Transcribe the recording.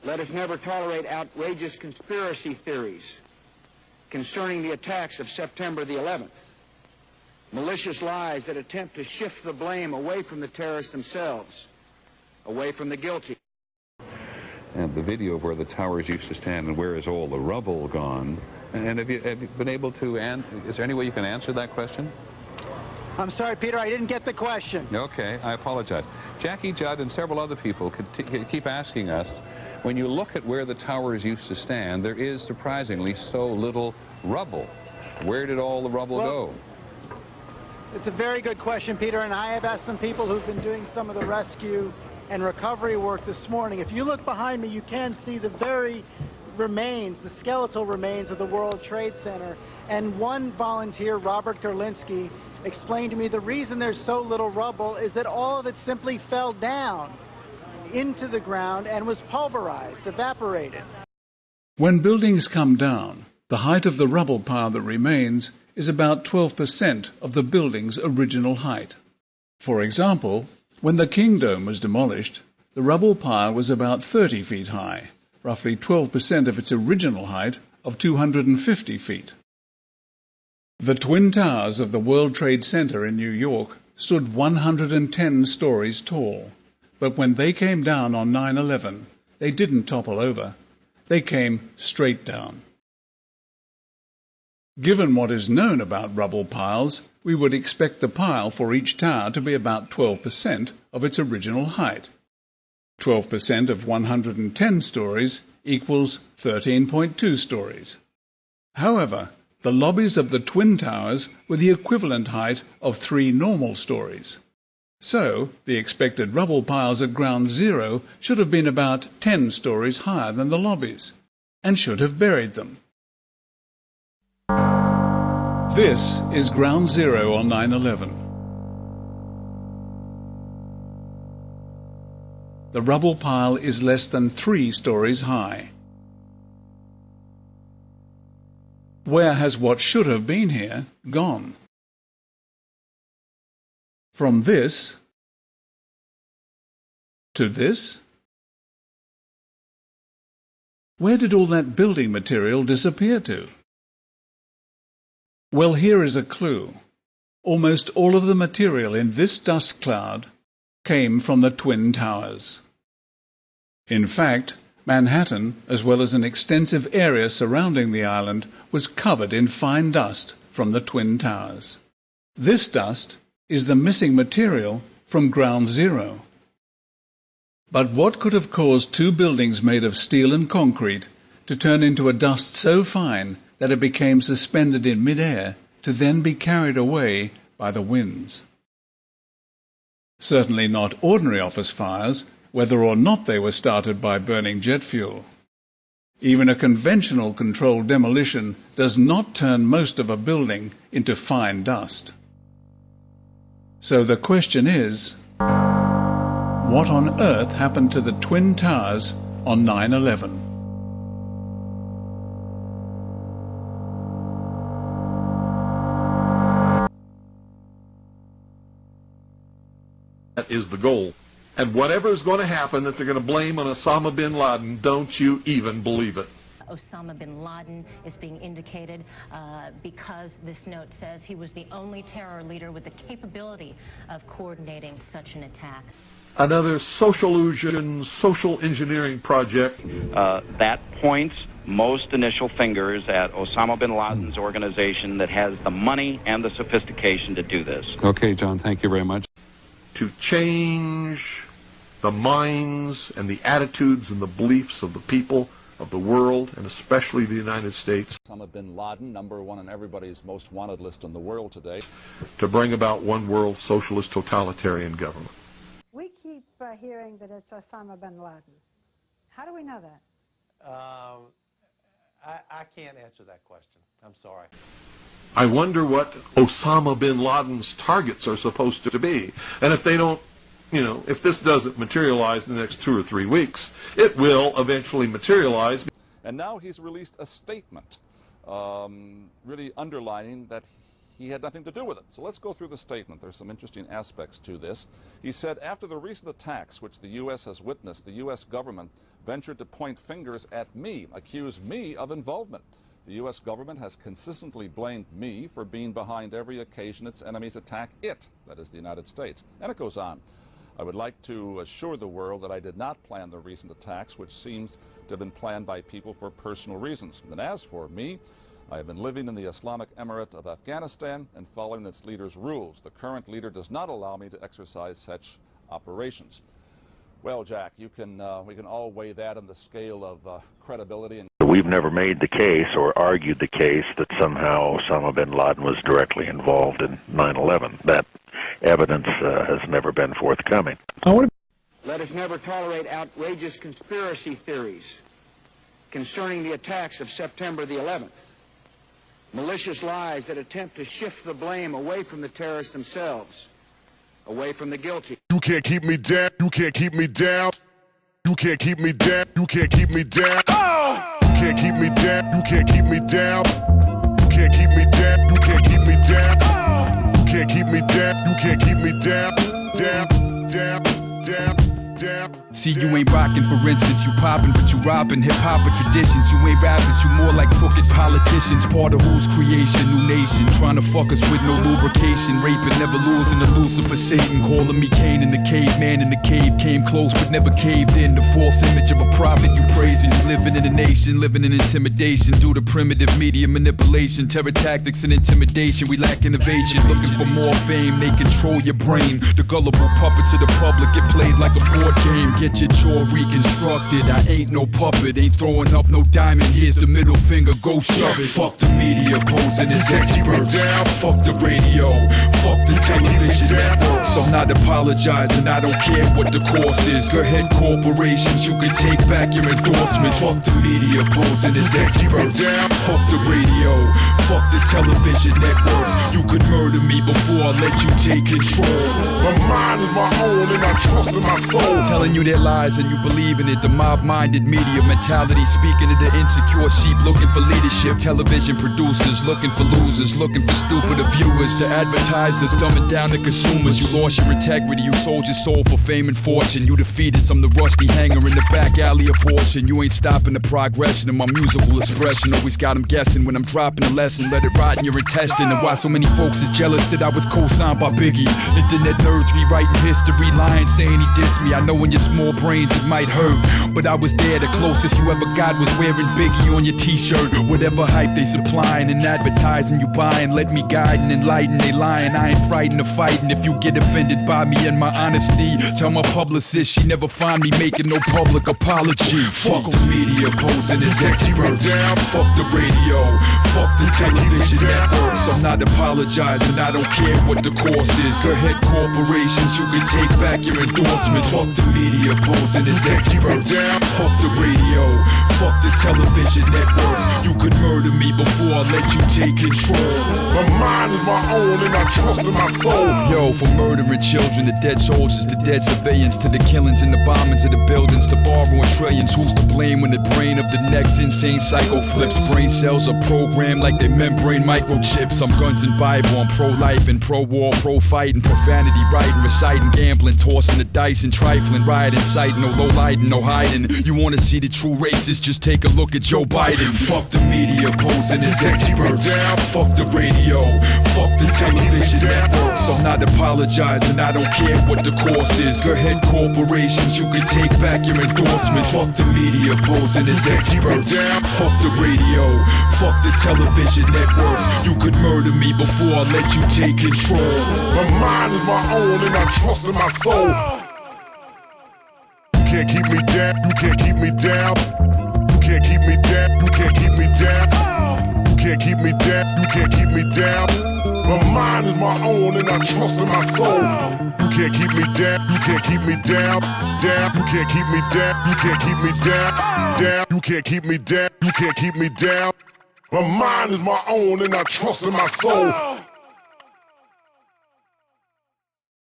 Let us never tolerate outrageous conspiracy theories concerning the attacks of September the 11th, malicious lies that attempt to shift the blame away from the terrorists themselves, away from the guilty. And the video of where the towers used to stand and where is all the rubble gone? And have you been able to, is there any way you can answer that question? I'm sorry, Peter, I didn't get the question. Okay, I apologize. Jackie Judd and several other people keep asking us, when you look at where the towers used to stand, there is surprisingly so little rubble. Where did all the rubble go? It's a very good question, Peter, and I have asked some people who've been doing some of the rescue and recovery work this morning. If you look behind me, you can see the very remains, the skeletal remains of the World Trade Center. And one volunteer, Robert Gerlinski, explained to me the reason there's so little rubble is that all of it simply fell down into the ground and was pulverized, evaporated. When buildings come down, the height of the rubble pile that remains is about 12% of the building's original height. For example, when the King Dome was demolished, the rubble pile was about 30 feet high, roughly 12% of its original height of 250 feet. The Twin Towers of the World Trade Center in New York stood 110 stories tall, but when they came down on 9/11, they didn't topple over. They came straight down. Given what is known about rubble piles, we would expect the pile for each tower to be about 12% of its original height. 12% of 110 stories equals 13.2 stories. However, the lobbies of the Twin Towers were the equivalent height of 3 normal stories. So, the expected rubble piles at ground zero should have been about 10 stories higher than the lobbies, and should have buried them. This is ground zero on 9/11. The rubble pile is less than 3 stories high. Where has what should have been here gone? From this to this? Where did all that building material disappear to? Well, here is a clue. Almost all of the material in this dust cloud came from the Twin Towers. In fact, Manhattan, as well as an extensive area surrounding the island, was covered in fine dust from the Twin Towers. This dust is the missing material from ground zero. But what could have caused 2 buildings made of steel and concrete to turn into a dust so fine that it became suspended in mid-air to then be carried away by the winds? Certainly not ordinary office fires, whether or not they were started by burning jet fuel. Even a conventional controlled demolition does not turn most of a building into fine dust. So the question is, what on earth happened to the Twin Towers on 9/11? That is the goal. And whatever is going to happen that they're going to blame on Osama bin Laden, don't you even believe it. Osama bin Laden is being indicated because this note says he was the only terror leader with the capability of coordinating such an attack. Another social illusion, social engineering project. That points most initial fingers at Osama bin Laden's organization that has the money and the sophistication to do this. Okay, John, thank you very much. To change the minds and the attitudes and the beliefs of the people of the world, and especially the United States. Osama bin Laden, #1 on everybody's most wanted list in the world today. To bring about one world socialist totalitarian government. We keep hearing that it's Osama bin Laden. How do we know that? I can't answer that question. I'm sorry. I wonder what Osama bin Laden's targets are supposed to be. And if they don't, if this doesn't materialize in the next 2 or 3 weeks, it will eventually materialize. And now he's released a statement really underlining that he had nothing to do with it. So let's go through the statement. There's some interesting aspects to this. He said, after the recent attacks which the U.S. has witnessed, the U.S. government ventured to point fingers at me, accuse me of involvement. The U.S. government has consistently blamed me for being behind every occasion its enemies attack it, that is the United States. And it goes on. I would like to assure the world that I did not plan the recent attacks, which seems to have been planned by people for personal reasons. And as for me, I have been living in the Islamic Emirate of Afghanistan and following its leader's rules. The current leader does not allow me to exercise such operations. Well, Jack, we can all weigh that on the scale of credibility. And we've never made the case or argued the case that somehow Osama bin Laden was directly involved in 9/11. That evidence has never been forthcoming. Let us never tolerate outrageous conspiracy theories concerning the attacks of September the 11th. Malicious lies that attempt to shift the blame away from the terrorists themselves, away from the guilty. You can't keep me down. You can't keep me down. You can't keep me down. You can't keep me down. You can't keep me down. You can't keep me down. You can't keep me down. You can't keep me down. You can't keep me down. You can't keep me down. Down. See, you ain't rockin', for instance, you poppin', but you robbin' hip-hop or traditions. You ain't rappers, you more like crooked politicians. Part of whose creation, new nation, trying to fuck us with no lubrication. Raping, never losing, the Lucifer Satan, calling me Cain in the caveman in the cave. Came close but never caved in. The false image of a prophet you praising. You living in a nation, living in intimidation due to primitive media manipulation, terror tactics and intimidation. We lack innovation, looking for more fame. They control your brain. The gullible puppets of the public get played like a board game. Get your jaw reconstructed. I ain't no puppet, ain't throwing up no diamond. Here's the middle finger, go shove it. Fuck the media posing as experts. Fuck the radio, fuck the television networks. I'm not apologizing, I don't care what the cost is. Go ahead, corporations, you can take back your endorsements. Fuck the media posing as experts. Fuck the radio, fuck the television networks. You could murder me before I let you take control. My mind is my own and I trust in my soul. Telling you their lies and you believe in it. The mob-minded media mentality, speaking to the insecure sheep looking for leadership. Television producers looking for losers, looking for stupider viewers. The advertisers dumbing down the consumers. You lost your integrity, you sold your soul for fame and fortune. You defeated some the rusty hanger in the back alley abortion. You ain't stopping the progression of my musical expression. Always got them guessing when I'm dropping a lesson. Let it rot in your intestine. And why so many folks is jealous that I was co-signed by Biggie. Internet nerds rewriting history, lying, saying he dissed me. I know in your small brains it might hurt, but I was there. The closest you ever got was wearing Biggie on your t-shirt. Whatever hype they supplying and advertising you buying, let me guide and enlighten. They lying, I ain't frightened of fighting. If you get offended by me and my honesty, tell my publicist she never find me making no public apology. Fuck the media posing as experts. Fuck the radio, fuck the television networks. I'm not apologizing, I don't care what the cost is. Go ahead, corporations, you can take back your endorsements. Fuck the media posing as experts. Fuck the radio, fuck the television networks. You could murder me before I let you take control. My mind is my own and I trust in my soul. Yo, from murdering children to dead soldiers to dead civilians, to the killings and the bombings of the buildings, to borrowing trillions. Who's to blame when the brain of the next insane psycho flips? Brain cells are programmed like they membrane microchips. I'm guns and Bible, I'm pro-life and pro-war, pro-fighting, profanity, writing, reciting, gambling, tossing the dice and trifling, rioting, citing, no low-lighting, no hiding. You wanna see the true racists? Just take a look at Joe Biden. Fuck the media posing as experts. Fuck the radio, fuck the television networks. I'm not apologizing, I don't care what the cost is. Go ahead, corporations, you can take back your endorsements. Fuck the media posing as experts. Fuck the radio, fuck the television networks. You could murder me before I let you take control. My mind is my own and I trust in my soul. You can't keep me down. You can't keep me down. You can't keep me down. You can't keep me down. You can't keep me down. You can't keep me down. My mind is my own and I trust in my soul. You can't keep me down. You can't keep me down. Down. You can't keep me down. You can't keep me down. Down. You can't keep me down. You can't keep me down. My mind is my own and I trust in my soul.